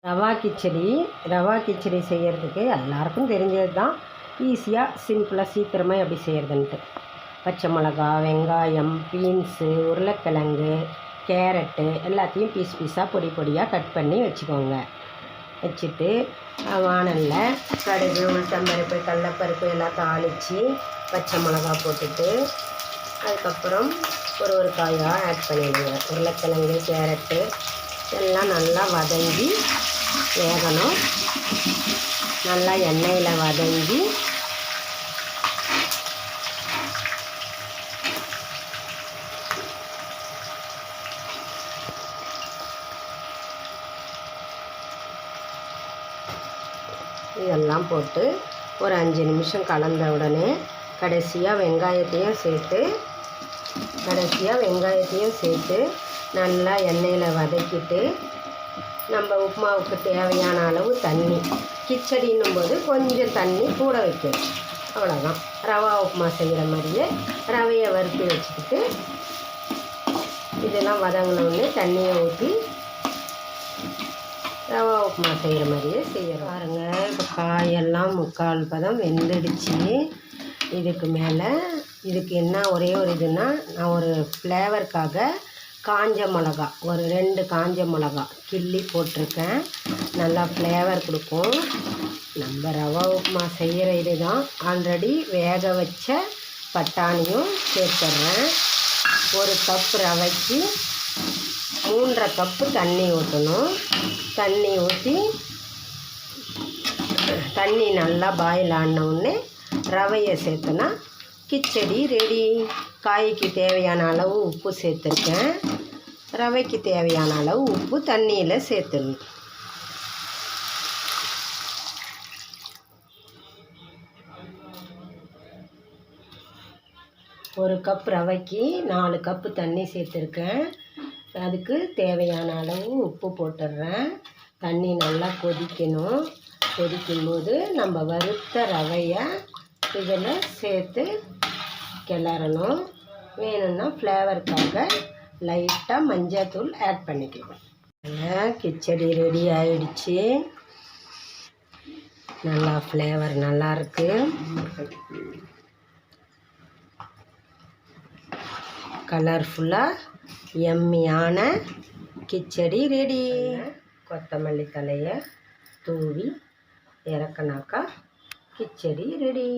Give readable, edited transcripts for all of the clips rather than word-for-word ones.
ரவா கிச்சடி செய்கிறதுக்கு எல்லாருக்கும் தெரிஞ்சது தான். ஈஸியாக சிம்பிளாக சீக்கிரமாக எப்படி செய்கிறதுன்ட்டு. பச்சை மிளகா, வெங்காயம், பீன்ஸு, உருளைக்கிழங்கு, கேரட்டு எல்லாத்தையும் பீஸாக பொடி பொடியாக கட் பண்ணி வச்சுக்கோங்க. வச்சுட்டு வாணலில் கடுகு, உளுத்தம்பருப்பு, கடலப்பருப்பு எல்லாம் தாளித்து பச்சை மிளகா போட்டுட்டு அதுக்கப்புறம் ஒரு காயாக ஆட் பண்ணிடுங்க. உருளைக்கிழங்கு, கேரட்டு எல்லாம் நல்லா வதங்கி வேகணும். நல்லா எண்ணெயில் வதங்கி இதெல்லாம் போட்டு ஒரு 5 நிமிஷம் கலந்த உடனே கடைசியாக வெங்காயத்தையும் சேர்த்து நல்லா எண்ணெயில் வதக்கிட்டு நம்ம உப்புமாவுக்கு தேவையான அளவு தண்ணி, கிச்சடின்னும் போது கொஞ்சம் தண்ணி கூட வைக்கணும். அவ்வளோதான். ரவா உப்புமா செய்கிற மாதிரியே ரவையை வறுத்து வச்சுக்கிட்டு இதெல்லாம் வதங்கினோடனே தண்ணியை ஊற்றி ரவா உப்புமா செய்கிற மாதிரியே செய்யணும். பாருங்கள், இப்போ காயெல்லாம் 3/4 பதம் வெந்துடுச்சு. இதுக்கு மேலே இதுக்கு என்ன ஒரே ஒரு இதுன்னா, நான் ஒரு ஃப்ளேவருக்காக காஞ்ச மிளகா, ஒரு 2 காஞ்ச மிளகா கிள்ளி போட்டிருக்கேன். நல்லா ஃப்ளேவர் கொடுக்கும். நம்ம ரவா உப்புமா செய்கிற இது தான். ஆல்ரெடி வேக வச்ச பட்டாணியும் சேர்த்துட்றேன். 1 கப் ரவைக்கு 3.5 கப்பு தண்ணி ஊற்றணும். தண்ணி ஊற்றி தண்ணி நல்லா பாயில் ஆனவுடனே ரவையை சேர்த்தனா கிச்சடி ரெடி. காய்க்கு தேவையான அளவு உப்பு சேர்த்துருக்கேன். ரவைக்கு தேவையான அளவு உப்பு தண்ணியில் சேர்த்துடணும். ஒரு கப் ரவைக்கு 4 கப்பு தண்ணி சேர்த்துருக்கேன். அதுக்கு தேவையான அளவு உப்பு போட்டுடுறேன். தண்ணி நல்லா கொதிக்கணும். கொதிக்கும்போது நம்ம வறுத்த ரவையை இதில் சேர்த்து கிளறணும். வேணும்னா ஃப்ளேவருக்காக லைட்டாக மஞ்சள்தூள் ஆட் பண்ணிக்கலாம். கிச்சடி ரெடி ஆயிடுச்சு. நல்லா ஃப்ளேவர் நல்லாயிருக்கு. கலர்ஃபுல்லாக எம்மியான கிச்சடி ரெடி. கொத்தமல்லி தலையை தூவி இறக்குனாக்கா கிச்சடி ready.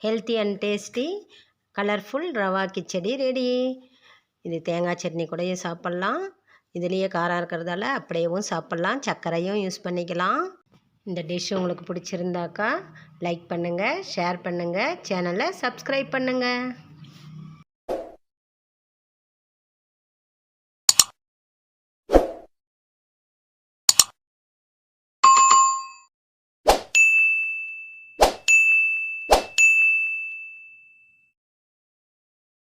Healthy and tasty colourful rava kichadi ready. இது தேங்காய் சட்னி கூடயும் சாப்பிட்லாம். இதுலேயே காரம் இருக்கிறதால அப்படியேவும் சாப்பிட்லாம். சர்க்கரையும் யூஸ் பண்ணிக்கலாம். இந்த டிஷ் உங்களுக்கு பிடிச்சிருந்தாக்கா லைக் பண்ணுங்கள், ஷேர் பண்ணுங்கள், சேனலை சப்ஸ்கிரைப் பண்ணுங்கள்.